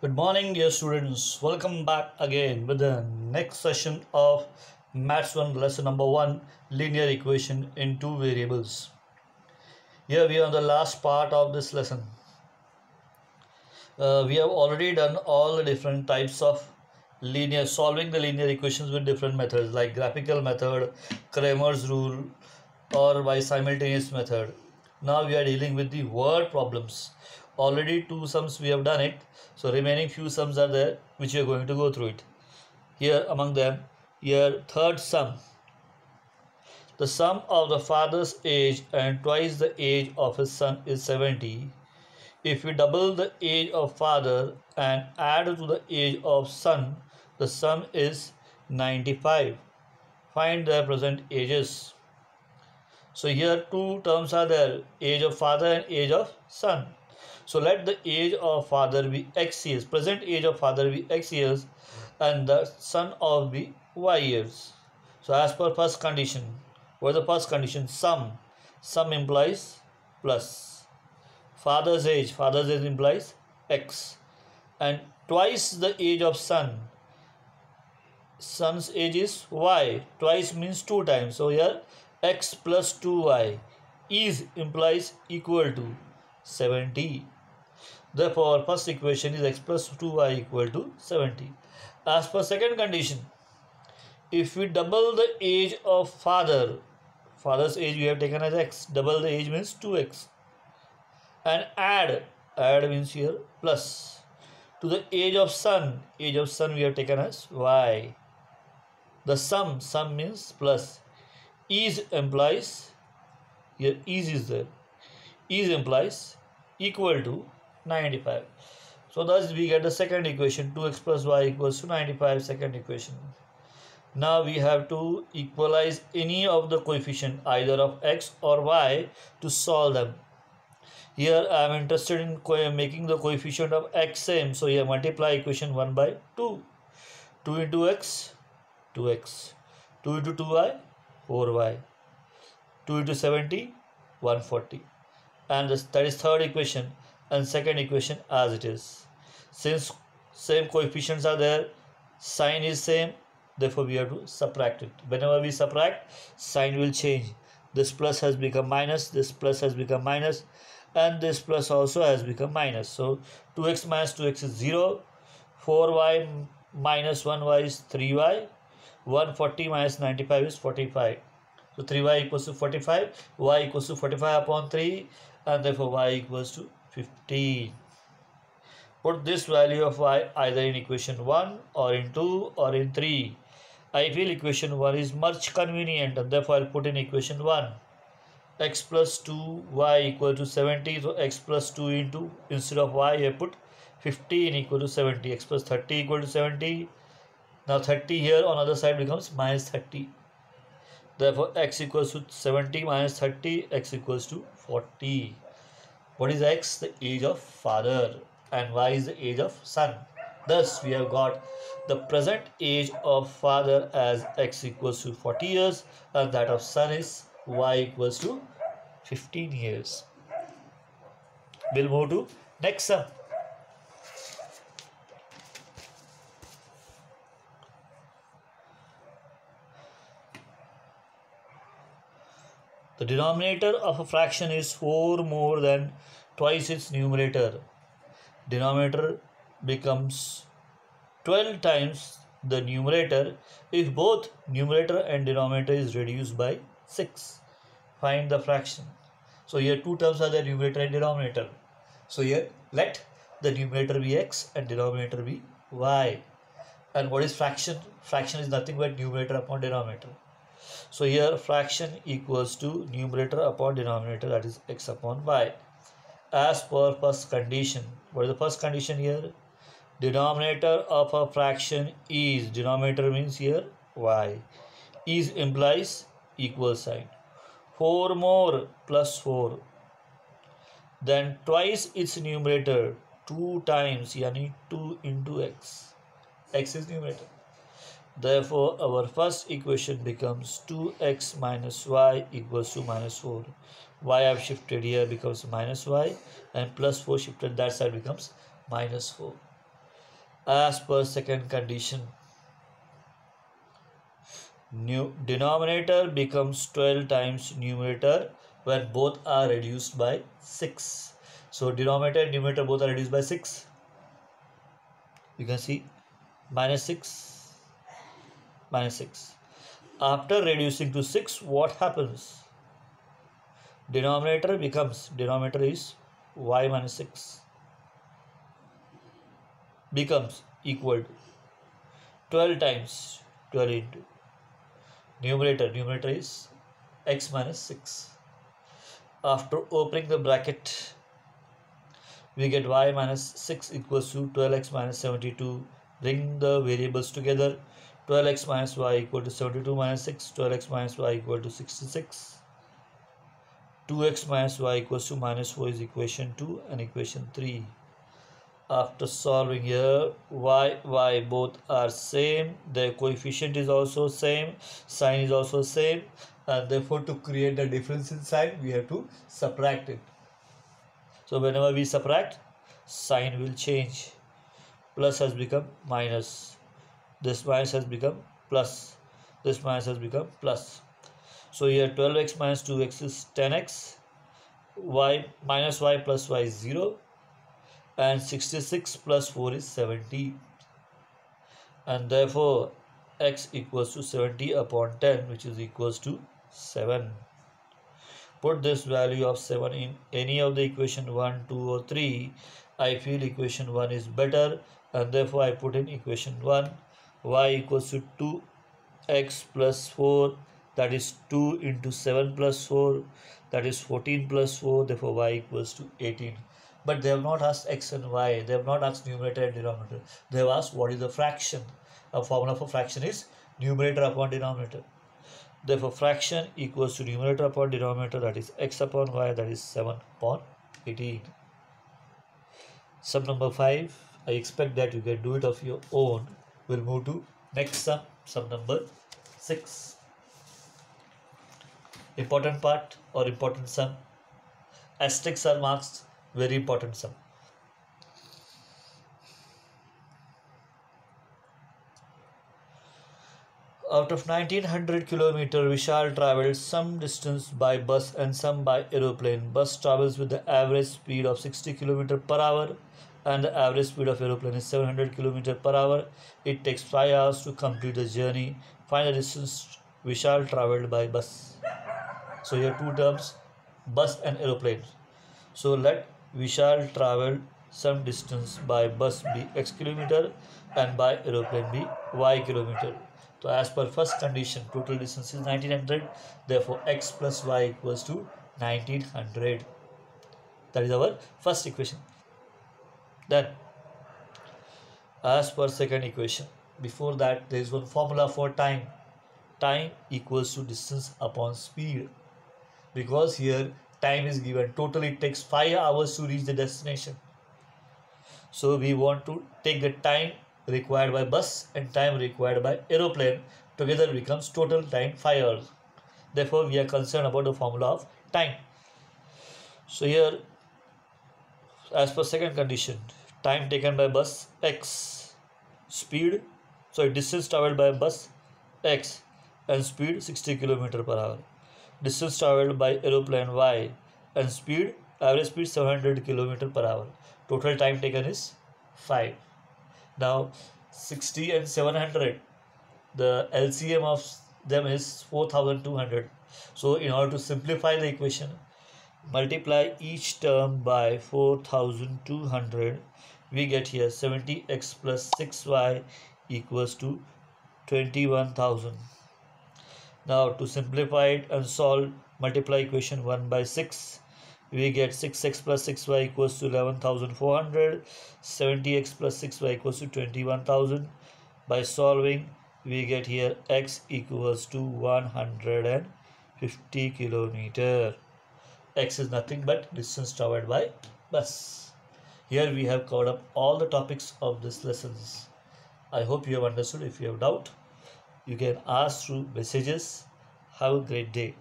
Good morning, dear students. Welcome back again with the next session of Maths 1 lesson number 1 linear equation in two variables. Here we are on the last part of this lesson. We have already done all the different types of solving the linear equations with different methods like graphical method, Cramer's rule, or by simultaneous method. Now we are dealing with the word problems. Already two sums we have done it, so remaining few sums are there which we are going to go through it. Here among them, here third sum. The sum of the father's age and twice the age of his son is 70. If we double the age of father and add to the age of son, the sum is 95. Find their present ages. So here two terms are there, age of father and age of son. So let the age of father be x years, present age of father be x years, and the son of be y years. So as per first condition, what is the first condition? Sum implies plus. Father's age implies x, and twice the age of son's age is y, twice means two times. So here x plus 2y is implies equal to 70. Therefore first equation is x plus 2y equal to 70. As per second condition, if we double the age of father's age we have taken as x, double the age means 2x, and add means here plus, to the age of son we have taken as y. The sum means plus, is implies, here is there, is implies equal to 95. So thus we get the second equation, 2x plus y equals to 95, second equation. Now we have to equalize any of the coefficient either of x or y to solve them. Here I am interested in making the coefficient of x same. So here multiply equation 1 by 2. 2 into x, 2x. 2 into 2y, 4y. 2 into 70, 140. And that is third equation, and second equation as it is. Since same coefficients are there, sign is same, therefore we have to subtract it. Whenever we subtract, sign will change. This plus has become minus, this plus has become minus, and this plus also has become minus. So 2x minus 2x is 0, 4y minus 1y is 3y, 140 minus 95 is 45. So 3y equals to 45, y equals to 45 upon 3, and therefore y equals to 15. Put this value of y either in equation 1 or in 2 or in 3. I feel equation 1 is much convenient, and therefore I will put in equation 1. X plus 2 y equal to 70. So x plus 2 into, instead of y I put 15 equal to 70. X plus 30 equal to 70. Now 30 here on other side becomes minus 30. Therefore x equals to 70 minus 30, x equals to 40. What is x? The age of father, and y is the age of son. Thus we have got the present age of father as x equals to 40 years, and that of son is y equals to 15 years. We'll move to next sum. The denominator of a fraction is 4 more than twice its numerator. Denominator becomes 12 times the numerator if both numerator and denominator is reduced by 6. Find the fraction. So here two terms are the numerator and denominator. So here let the numerator be x and denominator be y. And what is fraction? Fraction is nothing but numerator upon denominator. So here fraction equals to numerator upon denominator, that is x upon y. As per first condition, what is the first condition here? Denominator of a fraction is, denominator means here y, is implies equal sign. 4 more plus 4, then twice its numerator, 2 times, yani 2 into x. X is numerator. Therefore our first equation becomes 2x minus y equals to minus 4. Y I have shifted here becomes minus y, and plus 4 shifted that side becomes minus 4. As per second condition, denominator becomes 12 times numerator when both are reduced by 6. So denominator and numerator both are reduced by 6. You can see minus 6, minus 6. After reducing to 6, what happens? Denominator is y minus 6 becomes equal to 12 times 12 into numerator is x minus 6. After opening the bracket, we get y minus 6 equals to 12x minus 72. Bring the variables together. 12x minus y equal to 72 minus 6. 12x minus y equal to 66. 2x minus y equals to minus 4 is equation 2 and equation 3. After solving here, y both are same, their coefficient is also same, sign is also same, and therefore to create the difference in sign we have to subtract it. So whenever we subtract, sign will change. Plus has become minus, this minus has become plus, this minus has become plus. So here 12x minus 2x is 10x, y minus y plus y is 0, and 66 plus 4 is 70, and therefore x equals to 70 upon 10, which is equals to 7. Put this value of 7 in any of the equation 1, 2 or 3. I feel equation 1 is better, and therefore I put in equation 1. Y equals to 2x plus 4, that is 2 into 7 plus 4, that is 14 plus 4, therefore y equals to 18. But they have not asked x and y, they have not asked numerator and denominator. They have asked what is the fraction. A formula for fraction is numerator upon denominator. Therefore fraction equals to numerator upon denominator, that is x upon y, that is 7 upon 18. Sum number 5, I expect that you can do it of your own. We'll move to next sum number 6. Important part or important sum. Asterisks are marked, very important sum. Out of 1900 kilometer, Vishal travelled some distance by bus and some by aeroplane. Bus travels with the average speed of 60 km per hour and the average speed of aeroplane is 700 km per hour. It takes 5 hours to complete the journey. Find the distance Vishal travelled by bus. So here two terms, bus and aeroplane. So let Vishal travel some distance by bus be x kilometer and by aeroplane be y kilometer. So as per first condition, total distance is 1900. Therefore x plus y equals to 1900. That is our first equation. Then as per second equation, before that there is one formula for time. Time equals to distance upon speed. Because here time is given, total it takes 5 hours to reach the destination. So we want to take the time required by bus and time required by aeroplane, together becomes total time 5 hours. Therefore we are concerned about the formula of time. So here as per second condition, time taken by bus x, speed, distance travelled by bus x, and speed 60 km per hour. Distance travelled by aeroplane y, and speed, average speed 700 km per hour. Total time taken is 5. Now 60 and 700, the LCM of them is 4200. So in order to simplify the equation, multiply each term by 4200. We get here 70x plus 6y equals to 21,000. Now to simplify it and solve, multiply equation 1 by 6. We get 6x plus 6y equals to 11,400. 70x plus 6y equals to 21,000. By solving, we get here x equals to 150 kilometer. X is nothing but distance travelled by bus. Here we have covered up all the topics of this lessons. I hope you have understood. If you have doubt, you can ask through messages. Have a great day.